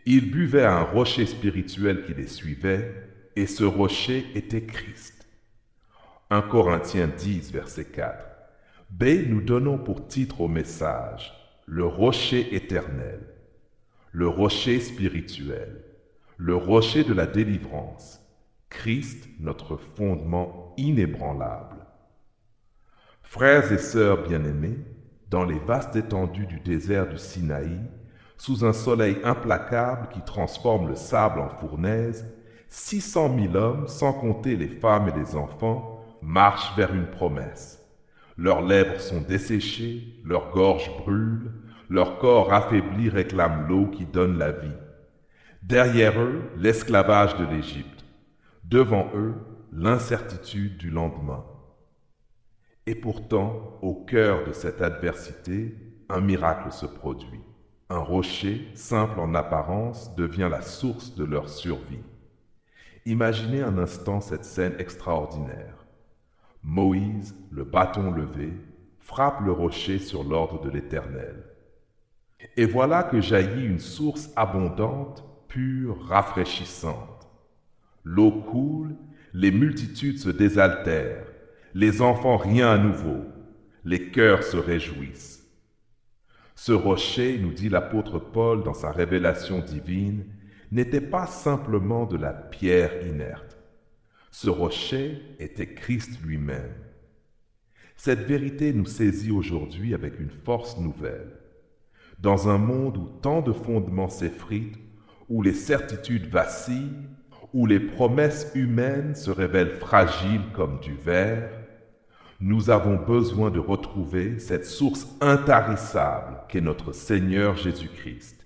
Ils buvaient à un rocher spirituel qui les suivait, et ce rocher était Christ. 1 Corinthiens 10, verset 4. B. Nous donnons pour titre au message le rocher éternel, le rocher spirituel, le rocher de la délivrance, Christ, notre fondement inébranlable. Frères et sœurs bien-aimés, dans les vastes étendues du désert du Sinaï, sous un soleil implacable qui transforme le sable en fournaise, 600 000 hommes, sans compter les femmes et les enfants, marchent vers une promesse. Leurs lèvres sont desséchées, leur gorge brûle, leur corps affaibli réclame l'eau qui donne la vie. Derrière eux, l'esclavage de l'Égypte. Devant eux, l'incertitude du lendemain. Et pourtant, au cœur de cette adversité, un miracle se produit. Un rocher, simple en apparence, devient la source de leur survie. Imaginez un instant cette scène extraordinaire. Moïse, le bâton levé, frappe le rocher sur l'ordre de l'Éternel. Et voilà que jaillit une source abondante, pure, rafraîchissante. L'eau coule, les multitudes se désaltèrent, les enfants rient à nouveau, les cœurs se réjouissent. Ce rocher, nous dit l'apôtre Paul dans sa révélation divine, n'était pas simplement de la pierre inerte. Ce rocher était Christ lui-même. Cette vérité nous saisit aujourd'hui avec une force nouvelle. Dans un monde où tant de fondements s'effritent, où les certitudes vacillent, où les promesses humaines se révèlent fragiles comme du verre, nous avons besoin de retrouver cette source intarissable qu'est notre Seigneur Jésus-Christ.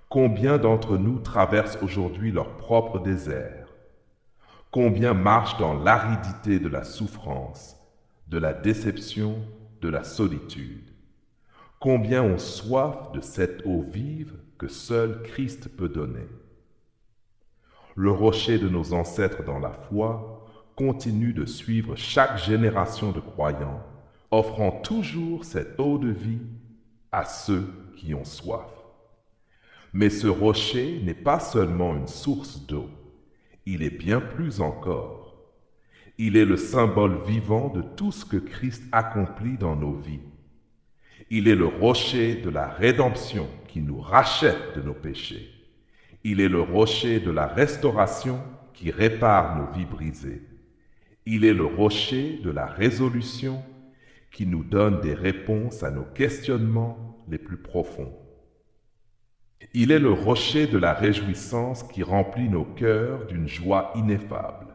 Combien d'entre nous traversent aujourd'hui leur propre désert? Combien marchent dans l'aridité de la souffrance, de la déception, de la solitude? Combien ont soif de cette eau vive que seul Christ peut donner? Le rocher de nos ancêtres dans la foi continue de suivre chaque génération de croyants, offrant toujours cette eau de vie à ceux qui ont soif. Mais ce rocher n'est pas seulement une source d'eau, il est bien plus encore. Il est le symbole vivant de tout ce que Christ accomplit dans nos vies. Il est le rocher de la rédemption qui nous rachète de nos péchés. Il est le rocher de la restauration qui répare nos vies brisées. Il est le rocher de la résolution qui nous donne des réponses à nos questionnements les plus profonds. Il est le rocher de la réjouissance qui remplit nos cœurs d'une joie ineffable.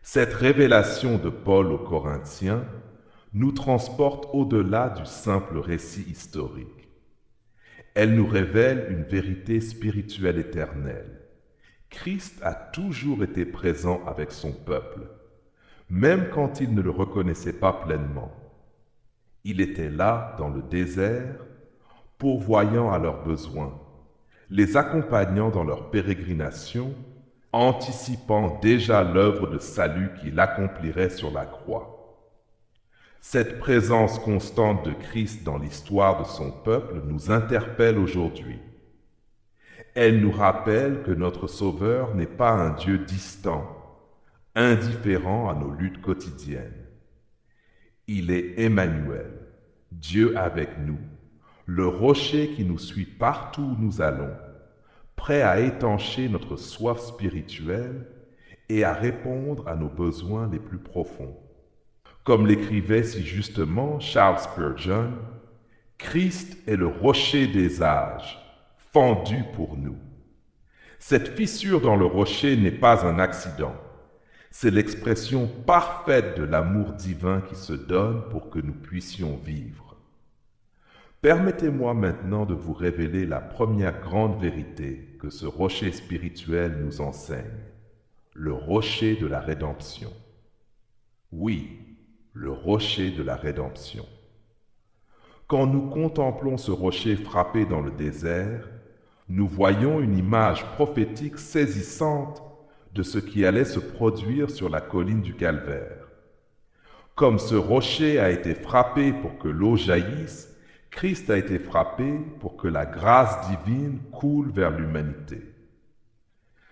Cette révélation de Paul aux Corinthiens nous transporte au-delà du simple récit historique. Elle nous révèle une vérité spirituelle éternelle. Christ a toujours été présent avec son peuple, même quand il ne le reconnaissait pas pleinement. Il était là dans le désert, pourvoyant à leurs besoins, les accompagnant dans leur pérégrination, anticipant déjà l'œuvre de salut qu'il accomplirait sur la croix. Cette présence constante de Christ dans l'histoire de son peuple nous interpelle aujourd'hui. Elle nous rappelle que notre Sauveur n'est pas un Dieu distant, indifférent à nos luttes quotidiennes. Il est Emmanuel, Dieu avec nous, le rocher qui nous suit partout où nous allons, prêt à étancher notre soif spirituelle et à répondre à nos besoins les plus profonds. Comme l'écrivait si justement Charles Spurgeon, Christ est le rocher des âges, fendu pour nous. Cette fissure dans le rocher n'est pas un accident. C'est l'expression parfaite de l'amour divin qui se donne pour que nous puissions vivre. Permettez-moi maintenant de vous révéler la première grande vérité que ce rocher spirituel nous enseigne, le rocher de la rédemption. Oui, le rocher de la rédemption. Quand nous contemplons ce rocher frappé dans le désert, nous voyons une image prophétique saisissante de ce qui allait se produire sur la colline du Calvaire. Comme ce rocher a été frappé pour que l'eau jaillisse, Christ a été frappé pour que la grâce divine coule vers l'humanité.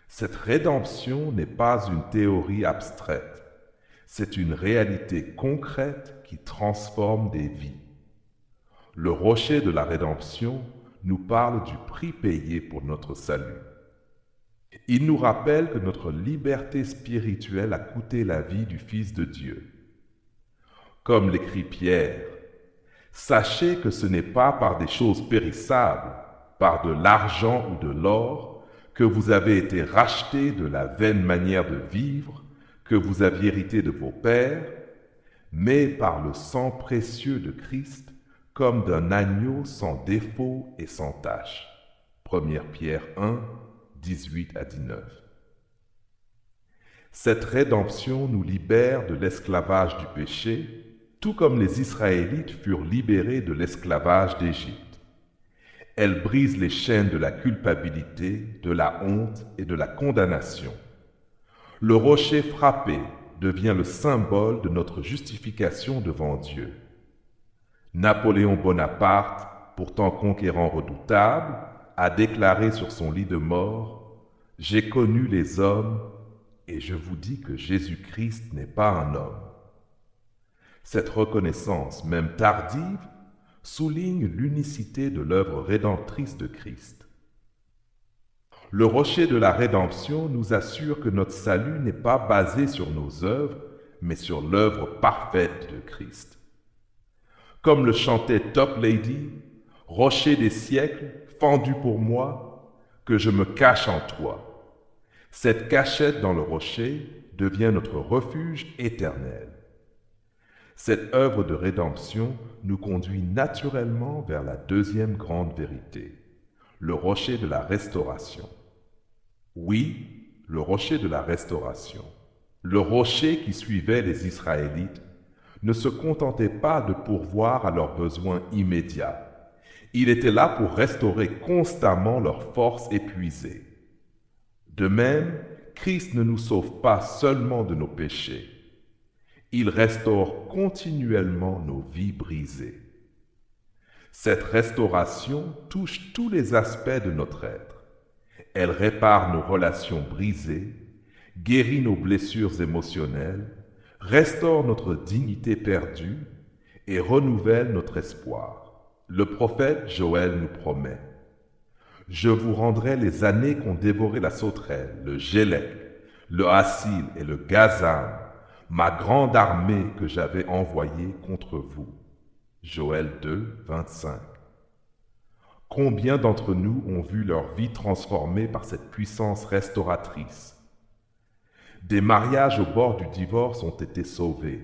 Cette rédemption n'est pas une théorie abstraite, c'est une réalité concrète qui transforme des vies. Le rocher de la rédemption nous parle du prix payé pour notre salut. Il nous rappelle que notre liberté spirituelle a coûté la vie du Fils de Dieu. Comme l'écrit Pierre, sachez que ce n'est pas par des choses périssables, par de l'argent ou de l'or, que vous avez été rachetés de la vaine manière de vivre que vous aviez hérité de vos pères, mais par le sang précieux de Christ, comme d'un agneau sans défaut et sans tache. 1 Pierre 1, 18 à 19. Cette rédemption nous libère de l'esclavage du péché, tout comme les Israélites furent libérés de l'esclavage d'Égypte. Elle brise les chaînes de la culpabilité, de la honte et de la condamnation. Le rocher frappé devient le symbole de notre justification devant Dieu. Napoléon Bonaparte, pourtant conquérant redoutable, a déclaré sur son lit de mort « J'ai connu les hommes, et je vous dis que Jésus-Christ n'est pas un homme. » Cette reconnaissance, même tardive, souligne l'unicité de l'œuvre rédemptrice de Christ. Le rocher de la rédemption nous assure que notre salut n'est pas basé sur nos œuvres, mais sur l'œuvre parfaite de Christ. Comme le chantait Top Lady, « Rocher des siècles, fendu pour moi, que je me cache en toi. » Cette cachette dans le rocher devient notre refuge éternel. Cette œuvre de rédemption nous conduit naturellement vers la deuxième grande vérité, le rocher de la restauration. Oui, le rocher de la restauration. Le rocher qui suivait les Israélites ne se contentait pas de pourvoir à leurs besoins immédiats. Il était là pour restaurer constamment leurs forces épuisées. De même, Christ ne nous sauve pas seulement de nos péchés. Il restaure continuellement nos vies brisées. Cette restauration touche tous les aspects de notre être. Elle répare nos relations brisées, guérit nos blessures émotionnelles, restaure notre dignité perdue et renouvelle notre espoir. Le prophète Joël nous promet « Je vous rendrai les années qu'ont dévoré la sauterelle, le gélec, le hassil et le gazam, ma grande armée que j'avais envoyée contre vous. » Joël 2, 25. Combien d'entre nous ont vu leur vie transformée par cette puissance restauratrice? Des mariages au bord du divorce ont été sauvés,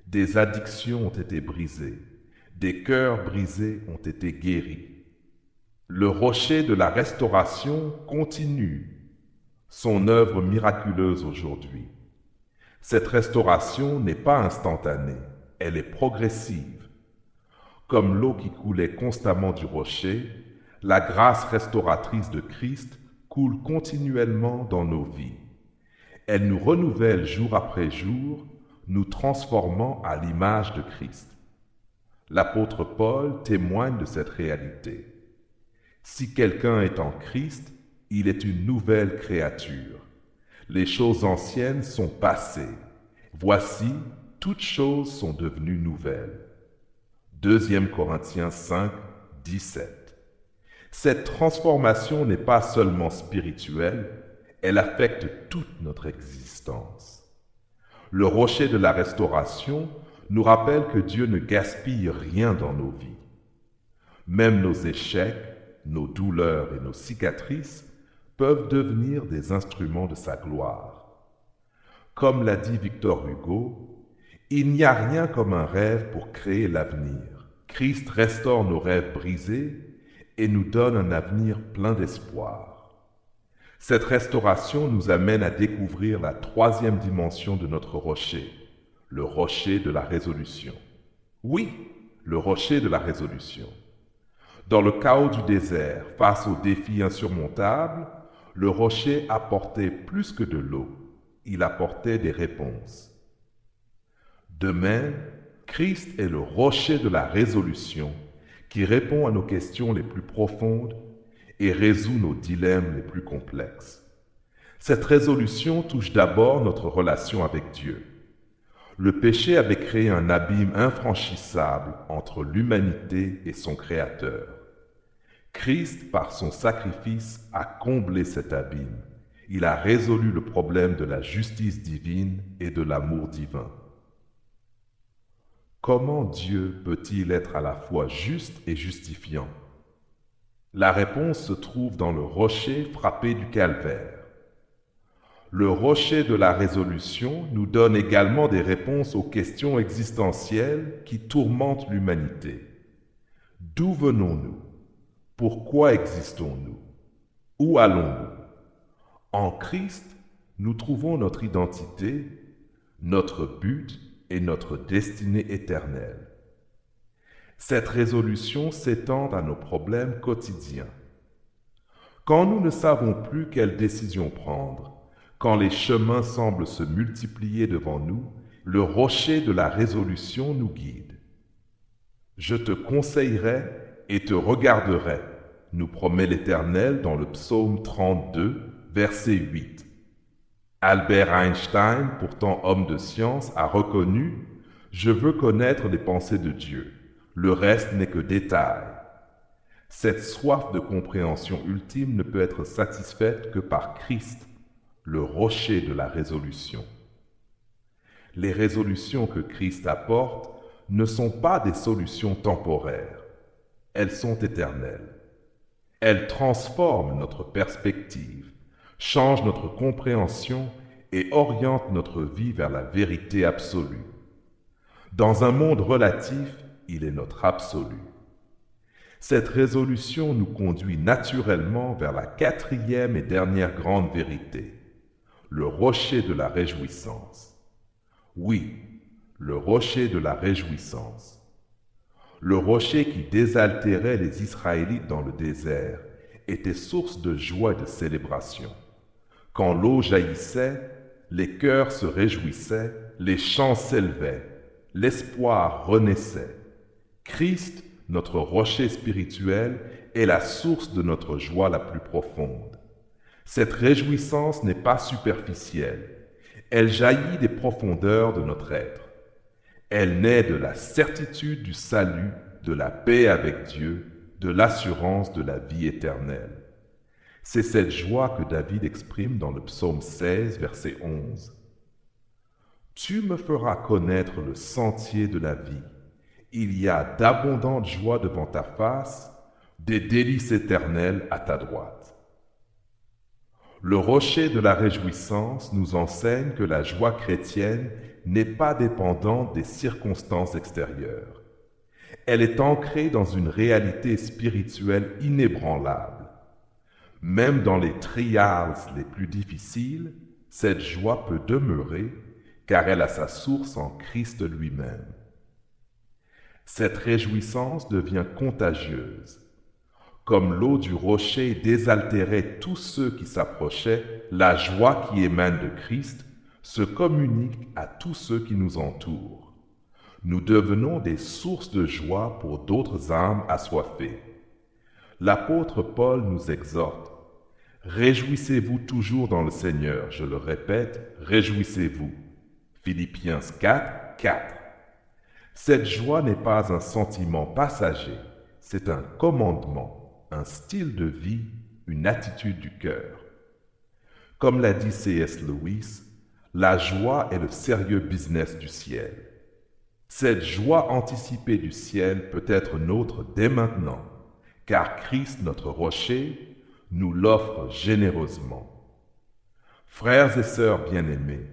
des addictions ont été brisées, des cœurs brisés ont été guéris. Le rocher de la restauration continue son œuvre miraculeuse aujourd'hui. Cette restauration n'est pas instantanée, elle est progressive. Comme l'eau qui coulait constamment du rocher, la grâce restauratrice de Christ coule continuellement dans nos vies. Elle nous renouvelle jour après jour, nous transformant à l'image de Christ. L'apôtre Paul témoigne de cette réalité. Si quelqu'un est en Christ, il est une nouvelle créature. Les choses anciennes sont passées. Voici, toutes choses sont devenues nouvelles. 2 Corinthiens 5, 17. Cette transformation n'est pas seulement spirituelle, elle affecte toute notre existence. Le rocher de la restauration nous rappelle que Dieu ne gaspille rien dans nos vies. Même nos échecs, nos douleurs et nos cicatrices peuvent devenir des instruments de sa gloire. Comme l'a dit Victor Hugo, il n'y a rien comme un rêve pour créer l'avenir. Christ restaure nos rêves brisés et nous donne un avenir plein d'espoir. Cette restauration nous amène à découvrir la troisième dimension de notre rocher, le rocher de la résolution. Oui, le rocher de la résolution. Dans le chaos du désert, face aux défis insurmontables, le rocher apportait plus que de l'eau, il apportait des réponses. De même, Christ est le rocher de la résolution qui répond à nos questions les plus profondes et résout nos dilemmes les plus complexes. Cette résolution touche d'abord notre relation avec Dieu. Le péché avait créé un abîme infranchissable entre l'humanité et son Créateur. Christ, par son sacrifice, a comblé cet abîme. Il a résolu le problème de la justice divine et de l'amour divin. Comment Dieu peut-il être à la fois juste et justifiant? La réponse se trouve dans le rocher frappé du calvaire. Le rocher de la résolution nous donne également des réponses aux questions existentielles qui tourmentent l'humanité. D'où venons-nous? Pourquoi existons-nous? Où allons-nous? En Christ, nous trouvons notre identité, notre but et notre destinée éternelle. Cette résolution s'étend à nos problèmes quotidiens. Quand nous ne savons plus quelle décision prendre, quand les chemins semblent se multiplier devant nous, le rocher de la résolution nous guide. Je te conseillerai et te regarderai, nous promet l'Éternel dans le psaume 32, verset 8. Albert Einstein, pourtant homme de science, a reconnu « Je veux connaître les pensées de Dieu, le reste n'est que détail ». Cette soif de compréhension ultime ne peut être satisfaite que par Christ, le rocher de la résolution. Les résolutions que Christ apporte ne sont pas des solutions temporaires, elles sont éternelles. Elles transforment notre perspective, changent notre compréhension et orientent notre vie vers la vérité absolue. Dans un monde relatif, il est notre absolu. Cette résolution nous conduit naturellement vers la quatrième et dernière grande vérité, le rocher de la réjouissance. Oui, le rocher de la réjouissance. Le rocher qui désaltérait les Israélites dans le désert était source de joie et de célébration. Quand l'eau jaillissait, les cœurs se réjouissaient, les chants s'élevaient, l'espoir renaissait. Christ, notre rocher spirituel, est la source de notre joie la plus profonde. Cette réjouissance n'est pas superficielle, elle jaillit des profondeurs de notre être. Elle naît de la certitude du salut, de la paix avec Dieu, de l'assurance de la vie éternelle. C'est cette joie que David exprime dans le psaume 16, verset 11. « Tu me feras connaître le sentier de la vie. Il y a d'abondantes joies devant ta face, des délices éternelles à ta droite. » Le rocher de la réjouissance nous enseigne que la joie chrétienne n'est pas dépendante des circonstances extérieures. Elle est ancrée dans une réalité spirituelle inébranlable. Même dans les trials les plus difficiles, cette joie peut demeurer car elle a sa source en Christ lui-même. Cette réjouissance devient contagieuse. Comme l'eau du rocher désaltérait tous ceux qui s'approchaient, la joie qui émane de Christ se communique à tous ceux qui nous entourent. Nous devenons des sources de joie pour d'autres âmes assoiffées. L'apôtre Paul nous exhorte « Réjouissez-vous toujours dans le Seigneur, je le répète, réjouissez-vous. » Philippiens 4, 4. Cette joie n'est pas un sentiment passager, c'est un commandement, un style de vie, une attitude du cœur. Comme l'a dit C.S. Lewis, la joie est le sérieux business du ciel. Cette joie anticipée du ciel peut être nôtre dès maintenant, car Christ, notre rocher, nous l'offre généreusement. Frères et sœurs bien-aimés,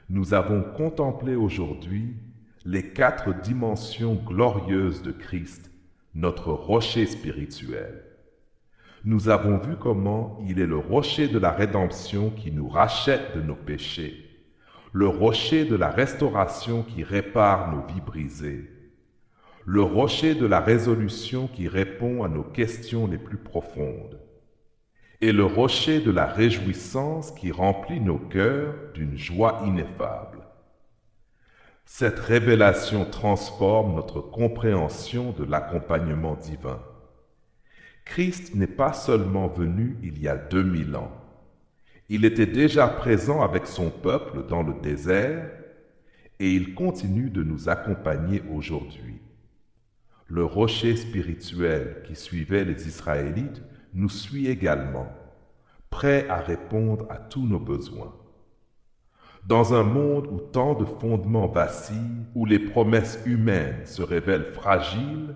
nous avons contemplé aujourd'hui les 4 dimensions glorieuses de Christ, notre rocher spirituel. Nous avons vu comment il est le rocher de la rédemption qui nous rachète de nos péchés, le rocher de la restauration qui répare nos vies brisées, le rocher de la résolution qui répond à nos questions les plus profondes, et le rocher de la réjouissance qui remplit nos cœurs d'une joie ineffable. Cette révélation transforme notre compréhension de l'accompagnement divin. Christ n'est pas seulement venu il y a 2000 ans. Il était déjà présent avec son peuple dans le désert et il continue de nous accompagner aujourd'hui. Le rocher spirituel qui suivait les Israélites nous suit également, prêt à répondre à tous nos besoins. Dans un monde où tant de fondements vacillent, où les promesses humaines se révèlent fragiles,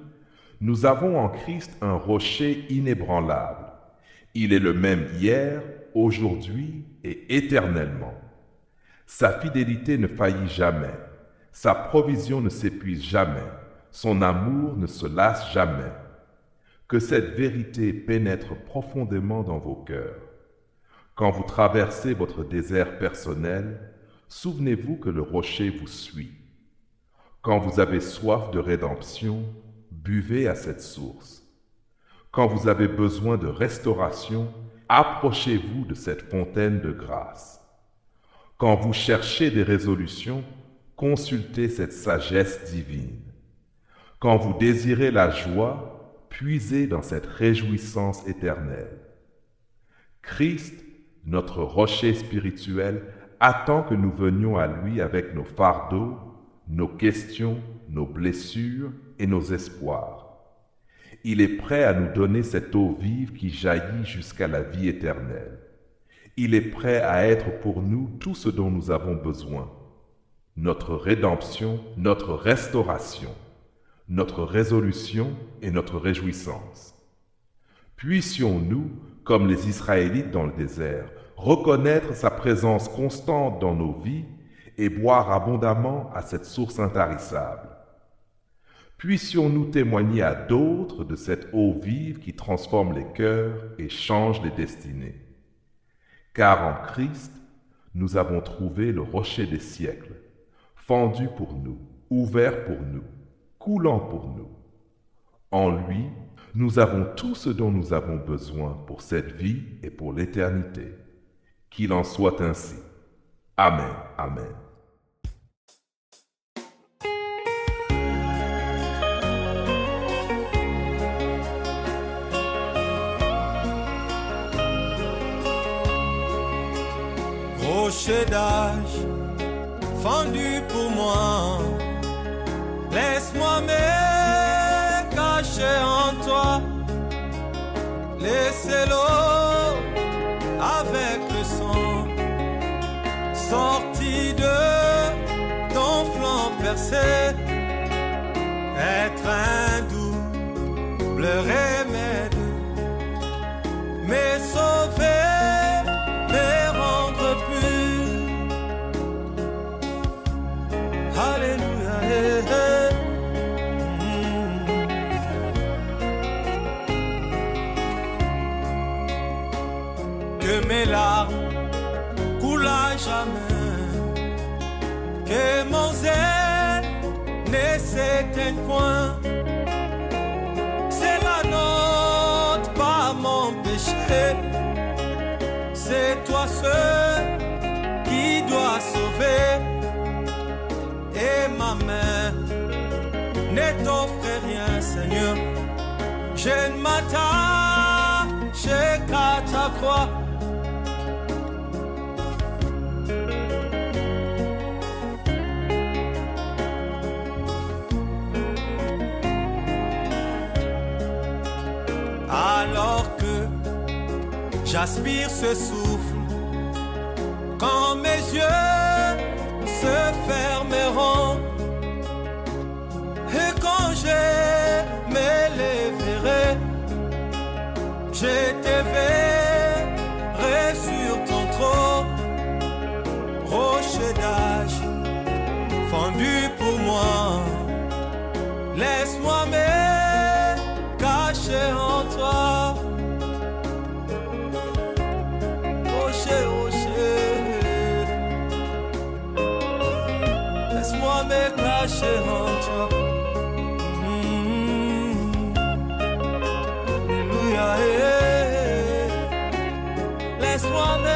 nous avons en Christ un rocher inébranlable. Il est le même hier, aujourd'hui et éternellement. Sa fidélité ne faillit jamais, sa provision ne s'épuise jamais, son amour ne se lasse jamais. Que cette vérité pénètre profondément dans vos cœurs. Quand vous traversez votre désert personnel, souvenez-vous que le rocher vous suit. Quand vous avez soif de rédemption, buvez à cette source. Quand vous avez besoin de restauration, approchez-vous de cette fontaine de grâce. Quand vous cherchez des résolutions, consultez cette sagesse divine. Quand vous désirez la joie, puisez dans cette réjouissance éternelle. Christ, notre rocher spirituel, attend que nous venions à lui avec nos fardeaux, nos questions, nos blessures et nos espoirs. Il est prêt à nous donner cette eau vive qui jaillit jusqu'à la vie éternelle. Il est prêt à être pour nous tout ce dont nous avons besoin. Notre rédemption, notre restauration, notre résolution et notre réjouissance. Puissions-nous, comme les Israélites dans le désert, reconnaître sa présence constante dans nos vies et boire abondamment à cette source intarissable. Puissions-nous témoigner à d'autres de cette eau vive qui transforme les cœurs et change les destinées. Car en Christ, nous avons trouvé le rocher des siècles, fendu pour nous, ouvert pour nous, coulant pour nous. En lui, nous avons tout ce dont nous avons besoin pour cette vie et pour l'éternité. Qu'il en soit ainsi. Amen. Amen. Rocher d'âge, fendu pour moi, laisse-moi me cacher en toi, laissez l'eau avec le sang, sorti de ton flanc percé, être un double remède, me sauver, me rendre pur. Alléluia. Que mes larmes coulent à jamais, que mon zèle ne s'éteigne point. C'est la note, pas mon péché. C'est toi seul qui dois sauver. Et ma main ne t'offre rien, Seigneur. Je ne m'attache qu'à ta croix. Alors que j'aspire ce souffle, quand mes yeux se fermeront, et quand je m'élèverai, je te verrai sur ton trône, rocher d'âge, fendu pour moi, laisse-moi me cacher en toi. Rocher, rocher, laisse-moi me cacher en toi. Alléluia, laisse-moi me